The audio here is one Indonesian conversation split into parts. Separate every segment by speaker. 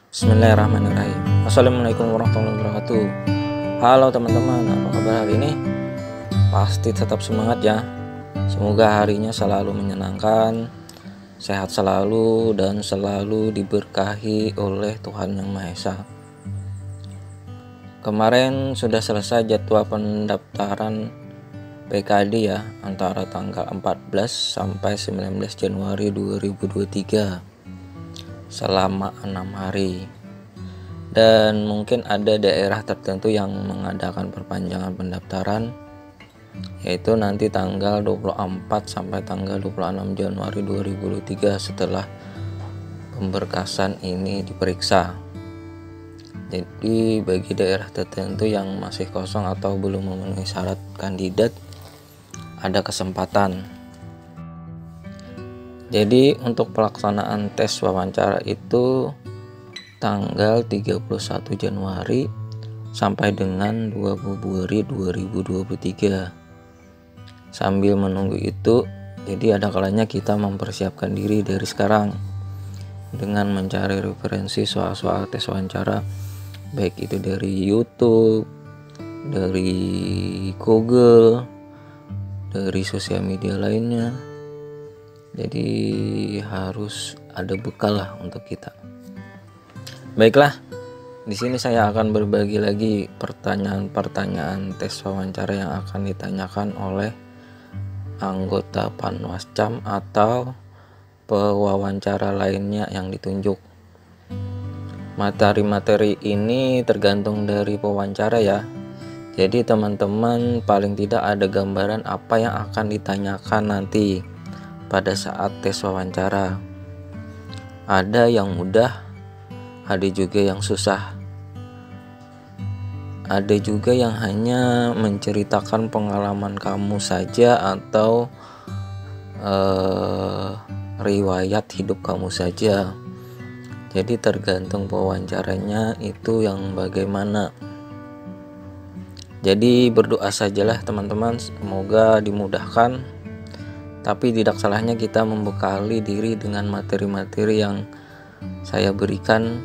Speaker 1: Bismillahirrahmanirrahim. Assalamualaikum warahmatullahi wabarakatuh. Halo teman-teman, apa kabar hari ini? Pasti tetap semangat ya. Semoga harinya selalu menyenangkan, sehat selalu, dan selalu diberkahi oleh Tuhan Yang Maha Esa. Kemarin sudah selesai jadwal pendaftaran PKD ya, antara tanggal 14 sampai 19 Januari 2023 selama 6 hari. Dan mungkin ada daerah tertentu yang mengadakan perpanjangan pendaftaran, yaitu nanti tanggal 24 sampai tanggal 26 Januari 2023 setelah pemberkasan ini diperiksa. Jadi bagi daerah tertentu yang masih kosong atau belum memenuhi syarat kandidat, ada kesempatan. Jadi untuk pelaksanaan tes wawancara itu tanggal 31 Januari sampai dengan 2 Februari 2023. Sambil menunggu itu, jadi ada kalanya kita mempersiapkan diri dari sekarang dengan mencari referensi soal-soal tes wawancara, baik itu dari YouTube, dari Google, dari sosial media lainnya. Jadi harus ada bekal lah untuk kita. Baiklah, di sini saya akan berbagi lagi pertanyaan-pertanyaan tes wawancara yang akan ditanyakan oleh anggota Panwascam atau pewawancara lainnya yang ditunjuk. Materi-materi ini tergantung dari pewawancara ya. Jadi teman-teman paling tidak ada gambaran apa yang akan ditanyakan nanti pada saat tes wawancara. Ada yang mudah, ada juga yang susah. Ada juga yang hanya menceritakan pengalaman kamu saja atau riwayat hidup kamu saja. Jadi tergantung pewawancaranya itu yang bagaimana. Jadi berdoa sajalah teman-teman, semoga dimudahkan. Tapi tidak salahnya kita membekali diri dengan materi-materi yang saya berikan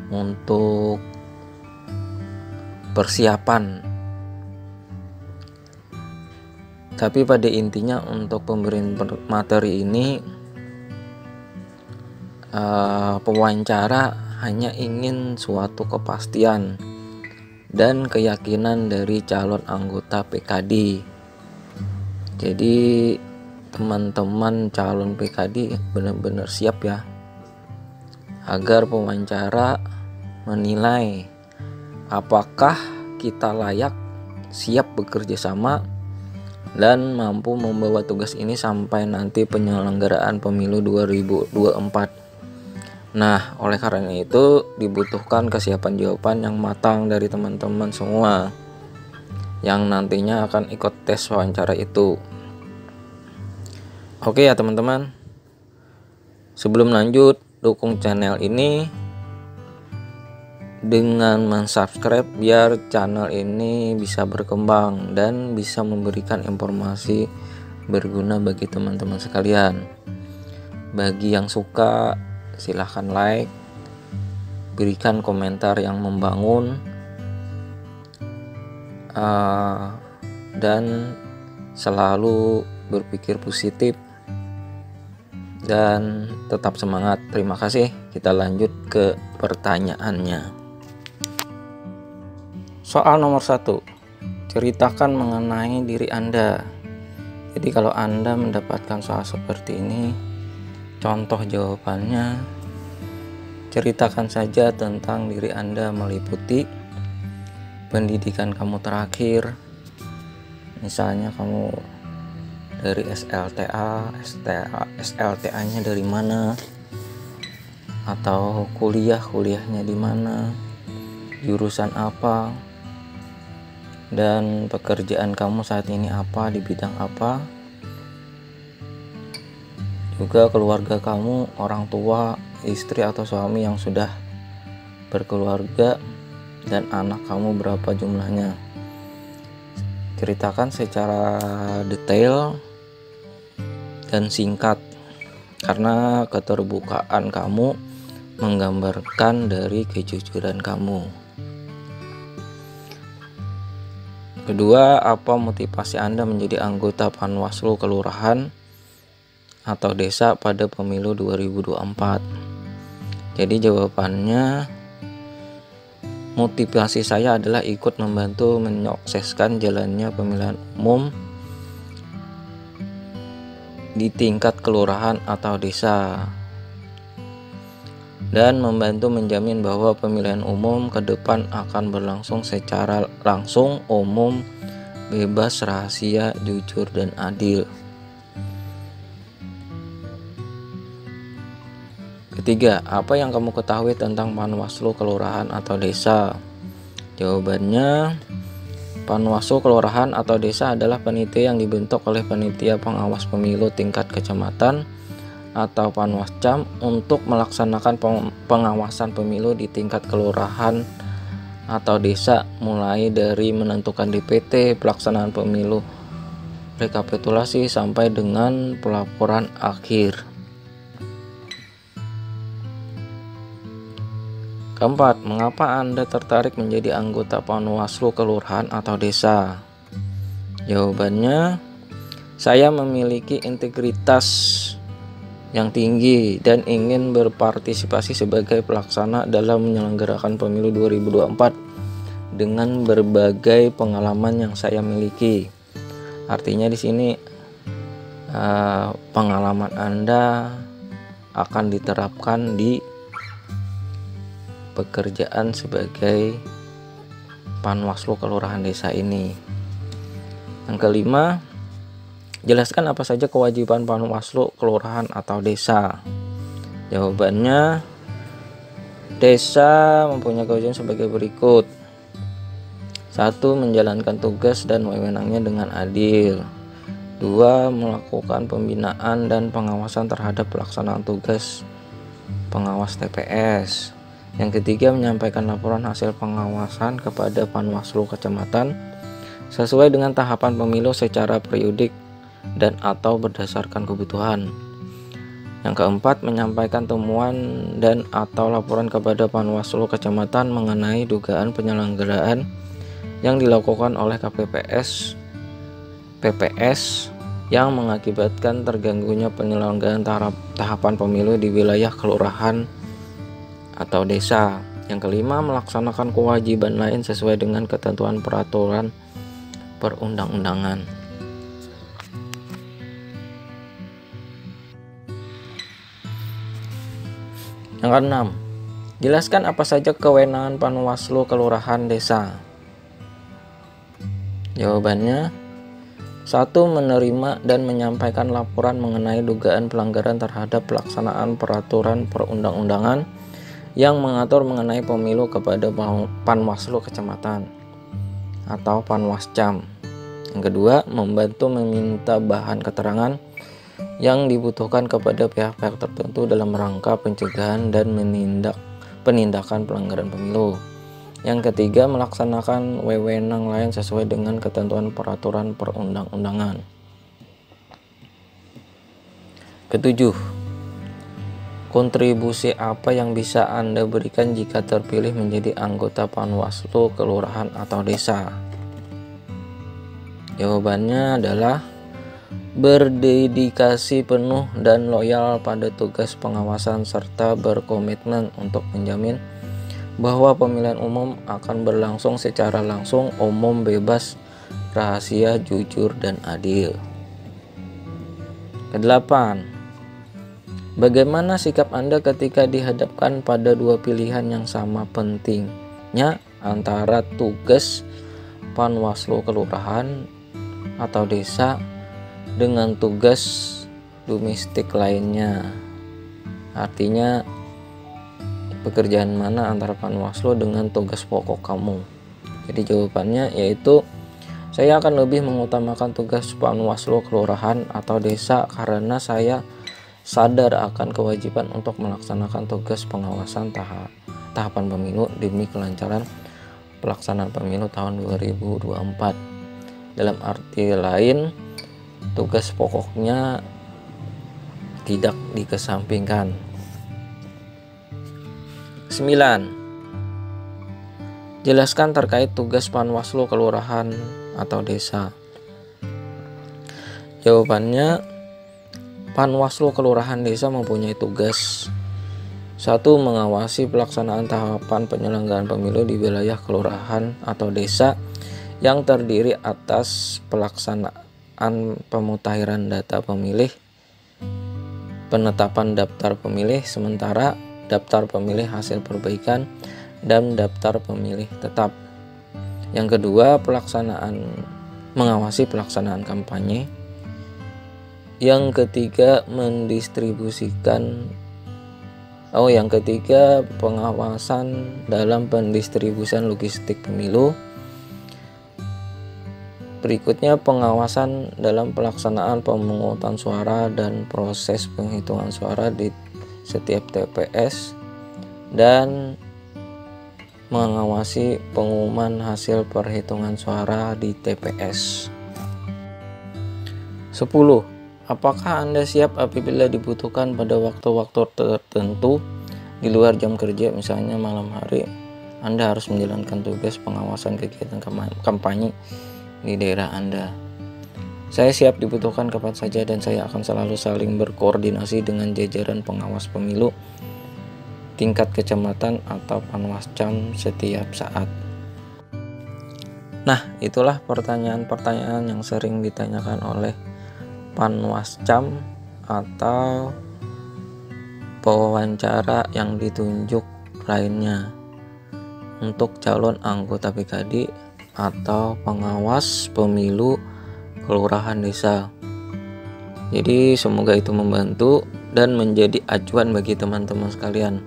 Speaker 1: untuk persiapan. Tapi pada intinya untuk pemberian materi ini, pewawancara hanya ingin suatu kepastian dan keyakinan dari calon anggota PKD. Jadi teman-teman calon PKD benar-benar siap ya, agar pewawancara menilai apakah kita layak, siap bekerja sama, dan mampu membawa tugas ini sampai nanti penyelenggaraan pemilu 2024. Nah, oleh karena itu dibutuhkan kesiapan jawaban yang matang dari teman-teman semua yang nantinya akan ikut tes wawancara itu. Oke ya teman-teman, sebelum lanjut, dukung channel ini dengan mensubscribe biar channel ini bisa berkembang dan bisa memberikan informasi berguna bagi teman-teman sekalian. Bagi yang suka, silahkan like, berikan komentar yang membangun, dan selalu berpikir positif dan tetap semangat. Terima kasih. Kita lanjut ke pertanyaannya. Soal nomor 1, ceritakan mengenai diri Anda. Jadi kalau Anda mendapatkan soal seperti ini, contoh jawabannya, ceritakan saja tentang diri Anda meliputi pendidikan kamu terakhir. Misalnya kamu dari SLTA-nya dari mana, atau kuliahnya di mana, jurusan apa, dan pekerjaan kamu saat ini apa, di bidang apa. Juga keluarga kamu, orang tua, istri atau suami yang sudah berkeluarga, dan anak kamu berapa jumlahnya. Ceritakan secara detail dan singkat, karena keterbukaan kamu menggambarkan dari kejujuran kamu. Kedua, apa motivasi Anda menjadi anggota Panwaslu Kelurahan atau Desa pada pemilu 2024? Jadi jawabannya, motivasi saya adalah ikut membantu menyukseskan jalannya pemilihan umum di tingkat kelurahan atau desa, dan membantu menjamin bahwa pemilihan umum ke depan akan berlangsung secara langsung, umum, bebas, rahasia, jujur, dan adil. Ketiga, apa yang kamu ketahui tentang Panwaslu Kelurahan atau Desa? Jawabannya, Panwaslu Kelurahan atau Desa adalah panitia yang dibentuk oleh panitia pengawas pemilu tingkat kecamatan atau Panwascam untuk melaksanakan pengawasan pemilu di tingkat kelurahan atau desa, mulai dari menentukan DPT, pelaksanaan pemilu, rekapitulasi, sampai dengan pelaporan akhir. Keempat, mengapa Anda tertarik menjadi anggota Panwaslu Kelurahan atau Desa? Jawabannya, saya memiliki integritas yang tinggi dan ingin berpartisipasi sebagai pelaksana dalam menyelenggarakan pemilu 2024 dengan berbagai pengalaman yang saya miliki. Artinya di sini pengalaman Anda akan diterapkan di pekerjaan sebagai Panwaslu Kelurahan Desa ini. Yang kelima, jelaskan apa saja kewajiban Panwaslu Kelurahan atau Desa. Jawabannya, desa mempunyai kewajiban sebagai berikut. 1. Menjalankan tugas dan wewenangnya dengan adil. 2. Melakukan pembinaan dan pengawasan terhadap pelaksanaan tugas pengawas TPS. Yang ketiga, menyampaikan laporan hasil pengawasan kepada Panwaslu Kecamatan sesuai dengan tahapan pemilu secara periodik dan atau berdasarkan kebutuhan. Yang keempat, menyampaikan temuan dan atau laporan kepada Panwaslu Kecamatan mengenai dugaan penyelenggaraan yang dilakukan oleh KPPS, PPS yang mengakibatkan terganggunya penyelenggaraan tahapan pemilu di wilayah kelurahan atau desa. Yang kelima, melaksanakan kewajiban lain sesuai dengan ketentuan peraturan perundang-undangan. Yang keenam, jelaskan apa saja kewenangan Panwaslu Kelurahan Desa. Jawabannya, 1. Menerima dan menyampaikan laporan mengenai dugaan pelanggaran terhadap pelaksanaan peraturan perundang-undangan yang mengatur mengenai pemilu kepada Panwaslu Kecamatan atau Panwascam. Yang kedua, membantu meminta bahan keterangan yang dibutuhkan kepada pihak-pihak tertentu dalam rangka pencegahan dan penindakan pelanggaran pemilu. Yang ketiga, melaksanakan wewenang lain sesuai dengan ketentuan peraturan perundang-undangan. Ketujuh, kontribusi apa yang bisa Anda berikan jika terpilih menjadi anggota Panwaslu Kelurahan atau Desa? Jawabannya adalah berdedikasi penuh dan loyal pada tugas pengawasan serta berkomitmen untuk menjamin bahwa pemilihan umum akan berlangsung secara langsung, umum, bebas, rahasia, jujur, dan adil. Kedelapan, bagaimana sikap Anda ketika dihadapkan pada dua pilihan yang sama pentingnya antara tugas Panwaslu Kelurahan atau Desa dengan tugas domestik lainnya? Artinya, pekerjaan mana antara Panwaslu dengan tugas pokok kamu? Jadi jawabannya yaitu, saya akan lebih mengutamakan tugas Panwaslu Kelurahan atau Desa karena saya sadar akan kewajiban untuk melaksanakan tugas pengawasan tahapan pemilu demi kelancaran pelaksanaan pemilu tahun 2024. Dalam arti lain, tugas pokoknya tidak dikesampingkan. 9. Jelaskan terkait tugas Panwaslu kelurahan atau desa. Jawabannya, Panwaslu kelurahan desa mempunyai tugas 1. Mengawasi pelaksanaan tahapan penyelenggaraan pemilu di wilayah kelurahan atau desa yang terdiri atas pelaksanaan pemutahiran data pemilih, penetapan daftar pemilih sementara, daftar pemilih hasil perbaikan, dan daftar pemilih tetap. Yang kedua, mengawasi pelaksanaan kampanye. Yang ketiga, pengawasan dalam pendistribusian logistik pemilu. Berikutnya, pengawasan dalam pelaksanaan pemungutan suara dan proses penghitungan suara di setiap TPS, dan mengawasi pengumuman hasil perhitungan suara di TPS. 10. Apakah Anda siap apabila dibutuhkan pada waktu-waktu tertentu di luar jam kerja, misalnya malam hari, Anda harus menjalankan tugas pengawasan kegiatan kampanye di daerah Anda? Saya siap dibutuhkan kapan saja dan saya akan selalu saling berkoordinasi dengan jajaran pengawas pemilu tingkat kecamatan atau Panwascam setiap saat. Nah, itulah pertanyaan-pertanyaan yang sering ditanyakan oleh Panwascam atau pewawancara yang ditunjuk lainnya untuk calon anggota PKD atau pengawas pemilu kelurahan desa. Jadi semoga itu membantu dan menjadi acuan bagi teman-teman sekalian.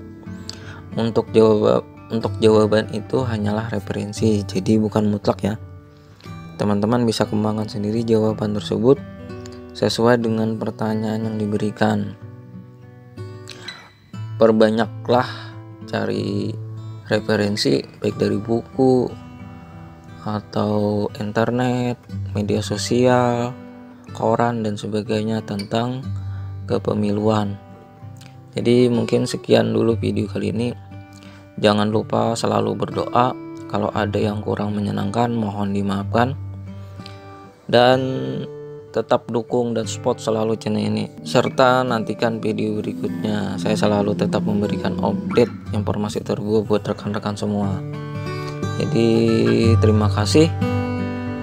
Speaker 1: Untuk jawaban itu hanyalah referensi, jadi bukan mutlak ya. Teman-teman bisa kembangkan sendiri jawaban tersebut sesuai dengan pertanyaan yang diberikan. Perbanyaklah cari referensi baik dari buku atau internet, media sosial, koran dan sebagainya tentang kepemiluan. Jadi mungkin sekian dulu video kali ini. Jangan lupa selalu berdoa. Kalau ada yang kurang menyenangkan mohon dimaafkan. Dan tetap dukung dan support selalu channel ini, serta nantikan video berikutnya. Saya selalu tetap memberikan update informasi terbaru buat rekan-rekan semua. Jadi terima kasih.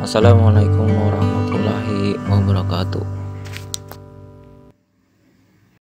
Speaker 1: Assalamualaikum warahmatullahi wabarakatuh.